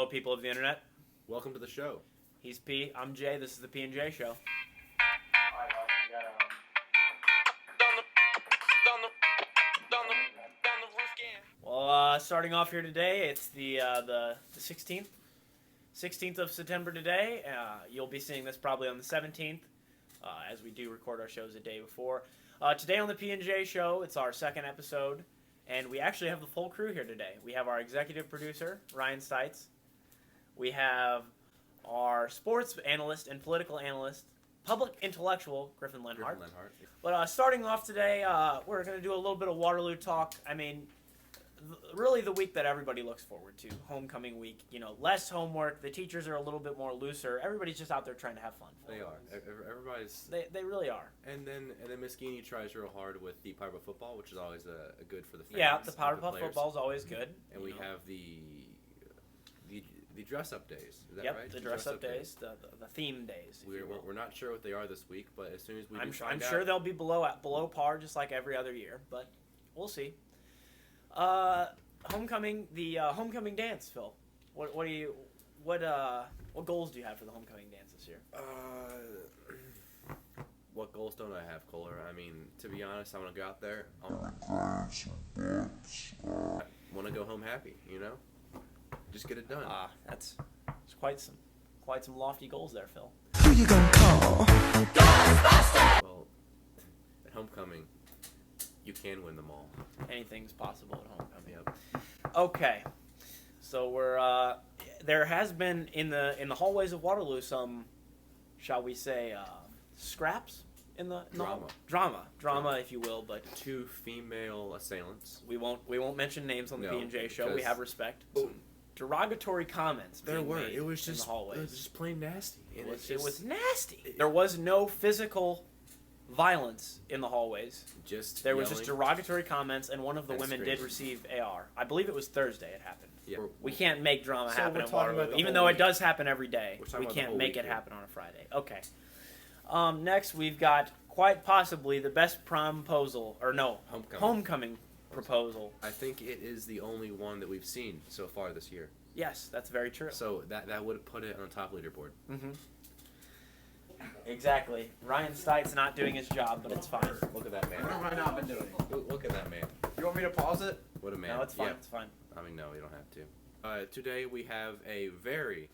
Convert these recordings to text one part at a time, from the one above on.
Hello, people of the internet. Welcome to the show. He's P. I'm J. This is the P&J Show. Well, starting off here today, it's the 16th of September today. You'll be seeing this probably on the 17th, as we do record our shows a day before. Today on the P&J Show, it's our second episode, and we actually have the full crew here today. We have our executive producer, Ryan Stites. We have our sports analyst and political analyst, public intellectual, Griffin Lenhardt. But starting off today, we're going to do a little bit of Waterloo talk. I mean, really the week that everybody looks forward to, homecoming week. You know, less homework. The teachers are a little bit more looser. Everybody's just out there trying to have fun. They are. Everybody's. They really are. And then Miss Geeney tries real hard with the Powerpuff football, which is always a good for the fans. Yeah, the Powerpuff football is always good. And we have the dress up days. Is that right? Yep, the dress up days, the theme days. We're not sure what they are this week, but as soon as we I'm sure they'll be below par, just like every other year. But we'll see. Homecoming, the homecoming dance, Phil. What goals do you have for the homecoming dance this year? What goals don't I have, Kohler? I mean, to be honest, I want to go out there. I want to go home happy, you know? Just get it done. That's quite some lofty goals there, Phil. Who you gonna call? Ghostbusters! Well, at homecoming, you can win them all. Anything's possible at homecoming. Yep. Okay, so we're there has been in the hallways of Waterloo some, shall we say, scraps in the drama, if you will. But 2 female assailants. We won't mention names on the P&J show. We have respect. Derogatory comments. There were. It was just in the hallways. It was just plain nasty. It was nasty. There was no physical violence in the hallways. There was just derogatory comments, and one of the women did receive AR. I believe it was Thursday it happened. Yeah. We can't make drama happen in Waterloo, even though it does happen every day. We can't make it happen on a Friday. Okay. Next, we've got quite possibly the best homecoming proposal. I think it is the only one that we've seen so far this year. Yes, that's very true. So that would put it on the top leaderboard. Mm-hmm. Exactly. Ryan Stites not doing his job, but it's fine. Look at that man. What have I not been doing? Look at that man. You want me to pause it? What a man. No, it's fine. Yeah. It's fine. I mean, no, you don't have to. Today we have a very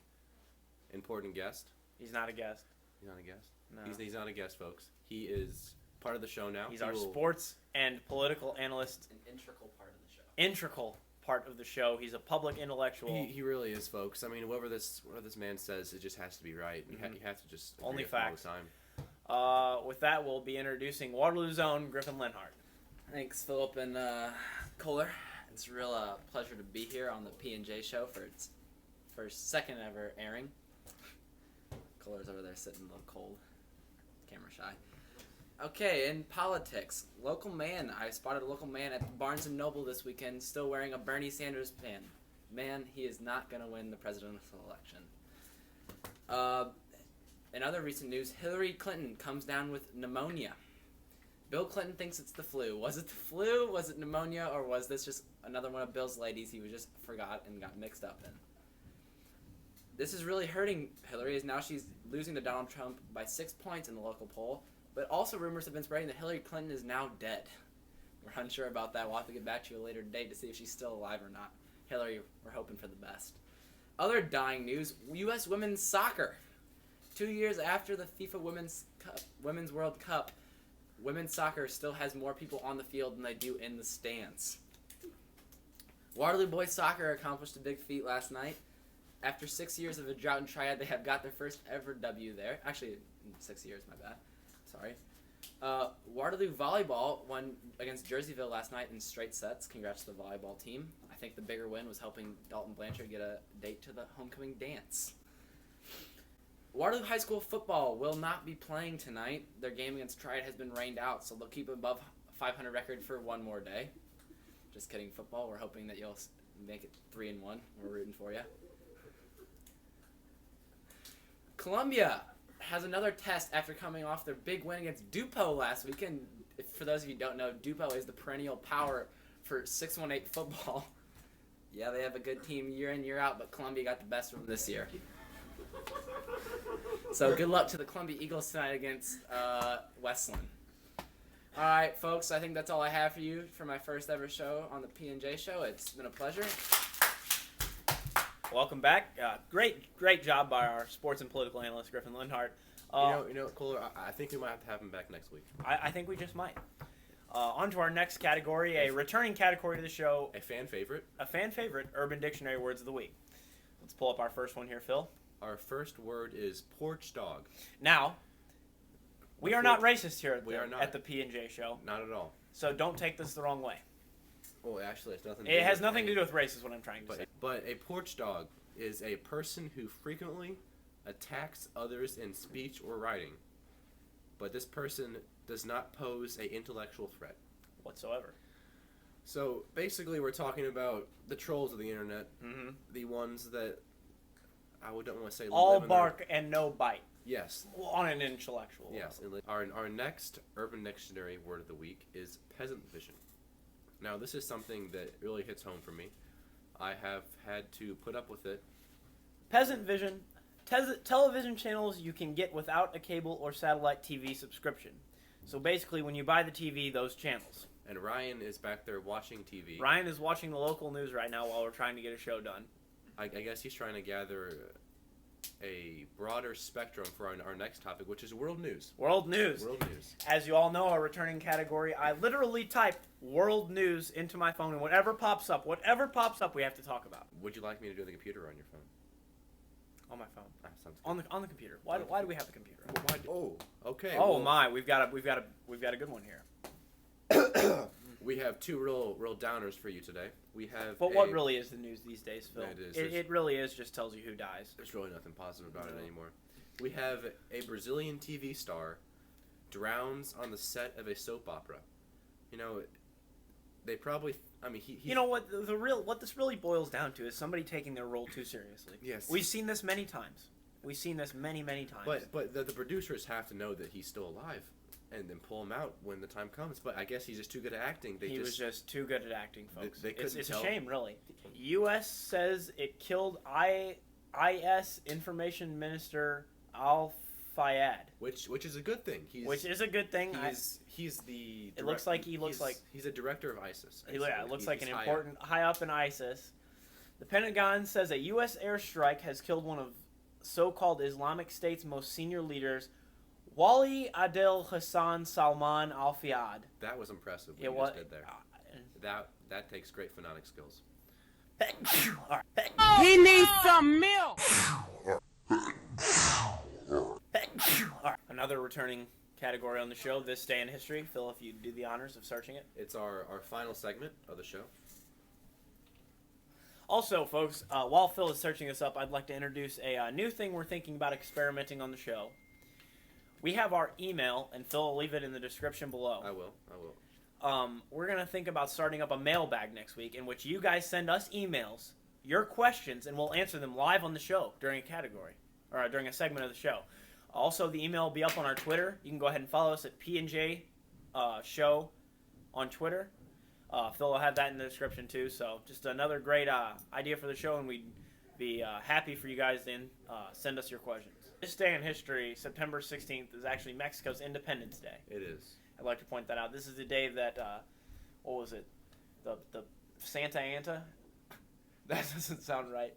important guest. He's not a guest. He's not a guest? No. He's not a guest, folks. He is part of the show now. He's our sports and political analyst. An integral part of the show. Integral part of the show. He's a public intellectual. He really is, folks. I mean, whatever this man says, it just has to be right. You have to just only agree facts. All the time. With that, we'll be introducing Waterloo's own Griffin Lenhardt. Thanks, Philip and Kohler. It's a real pleasure to be here on the P&J show for its first second ever airing. Kohler's over there sitting a little cold, camera shy. Okay, in politics, I spotted a local man at Barnes & Noble this weekend still wearing a Bernie Sanders pin. Man, he is not going to win the presidential election. In other recent news, Hillary Clinton comes down with pneumonia. Bill Clinton thinks it's the flu. Was it the flu? Was it pneumonia? Or was this just another one of Bill's ladies he just forgot and got mixed up in? This is really hurting Hillary, as now she's losing to Donald Trump by 6 points in the local poll. But also rumors have been spreading that Hillary Clinton is now dead. We're unsure about that. We'll have to get back to you a later date to see if she's still alive or not. Hillary, we're hoping for the best. Other dying news, U.S. women's soccer. 2 years after the FIFA Women's World Cup, women's soccer still has more people on the field than they do in the stands. Waterloo boys soccer accomplished a big feat last night. After 6 years of a drought and triad, they have got their first ever W there. Actually, 6 years, my bad. Sorry. Waterloo volleyball won against Jerseyville last night in straight sets. Congrats to the volleyball team. I think the bigger win was helping Dalton Blanchard get a date to the homecoming dance. Waterloo High School football will not be playing tonight. Their game against Triad has been rained out, so they'll keep above 500 record for one more day. Just kidding, football. We're hoping that you'll make it 3-1. We're rooting for you. Columbia has another test after coming off their big win against DuPo last weekend. For those of you who don't know, DuPo is the perennial power for 618 football. Yeah, they have a good team year in, year out, but Columbia got the best of them this year. So good luck to the Columbia Eagles tonight against Westland. All right, folks, I think that's all I have for you for my first ever show on the P&J Show. It's been a pleasure. Welcome back. Great job by our sports and political analyst, Griffin Lenhardt. You know, Kohler, I think we might have to have him back next week. I think we just might. On to our next category, a returning category to the show. A fan favorite. A fan favorite, Urban Dictionary Words of the Week. Let's pull up our first one here, Phil. Our first word is porch dog. Now, we are not racist here at the P&J Show. Not at all. So don't take this the wrong way. Well, actually, it's nothing. It has nothing to do with race, is what I'm trying to say. But a porch dog is a person who frequently attacks others in speech or writing. But this person does not pose an intellectual threat Whatsoever. So basically, we're talking about the trolls of the internet, the ones that I don't want to say all bark and no bite. Yes. On an intellectual Yes. Our next Urban Dictionary word of the week is peasant vision. Now, this is something that really hits home for me. I have had to put up with it. Peasant vision. Television channels you can get without a cable or satellite TV subscription. So basically, when you buy the TV, those channels. And Ryan is back there watching TV. Ryan is watching the local news right now while we're trying to get a show done. I guess he's trying to gather a broader spectrum for our next topic, which is world news. World news. World news. As you all know, our returning category, I literally typed world news into my phone, and whatever pops up, we have to talk about. Would you like me to do the computer or on your phone? On my phone. Sounds good. On the computer. Why do we have the computer? Oh, okay. Oh well, my, we've got a good one here. We have two real downers for you today. We have. But what really is the news these days, Phil? It really is just tells you who dies. There's really nothing positive about it anymore. We have a Brazilian TV star drowns on the set of a soap opera. You know, they probably. I mean, he you know what what this really boils down to is somebody taking their role too seriously. Yes. We've seen this many times. We've seen this many times. But the producers have to know that he's still alive, and then pull him out when the time comes. But I guess he's just too good at acting. He was just too good at acting, folks. It's a tell. shame, really. U.S. says it killed IS Information Minister Al-Fayed. Which is a good thing. Which is a good thing. He's the. It looks like he's a director of ISIS. Yeah, it looks like an important high up in ISIS. The Pentagon says a U.S. airstrike has killed one of so-called Islamic State's most senior leaders, Wali Adel Hassan Salman Al-Fayed. That was impressive. What you just did there. That takes great phonetic skills. He needs some milk. Another returning category on the show, This Day in History. Phil, if you do the honors of searching it. It's our final segment of the show. Also, folks, while Phil is searching this up, I'd like to introduce a new thing we're thinking about experimenting on the show. We have our email, and Phil will leave it in the description below. I will. We're going to think about starting up a mailbag next week in which you guys send us emails, your questions, and we'll answer them live on the show during a category, or during a segment of the show. Also, the email will be up on our Twitter. You can go ahead and follow us at P&J Show on Twitter. Phil will have that in the description too. So just another great idea for the show, and we'd be happy for you guys to send us your questions. This day in history, September 16th, is actually Mexico's Independence Day. It is. I'd like to point that out. This is the day that, what was it? The Santa Anta? That doesn't sound right.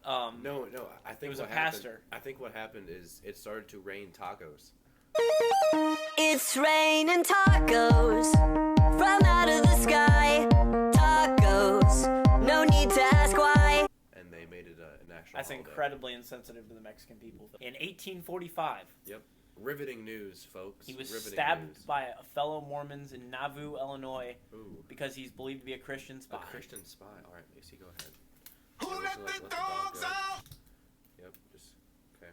No. I think it was a pastor. I think what happened is it started to rain tacos. It's raining tacos from out of the sky. Tacos, no need to ask why. And they made it a national That's holiday. incredibly insensitive to the Mexican people. In 1845. Yep. Riveting news, folks. He was Riveting stabbed news. by a fellow Mormons in Nauvoo, Illinois, Ooh. because he's believed to be a Christian spy. A Christian spy. All right, Macy, go ahead. Who let the dogs out? Yep, just okay.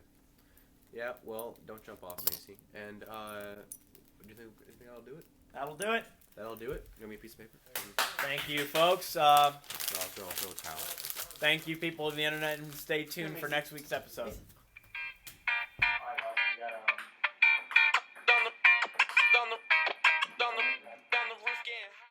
Yeah, well, don't jump off, Macy. And do you think that'll do it? That'll do it. That'll do it. Give me a piece of paper. Thank you, folks. I'll throw a towel. Thank you, people of the internet, and stay tuned for next week's episode.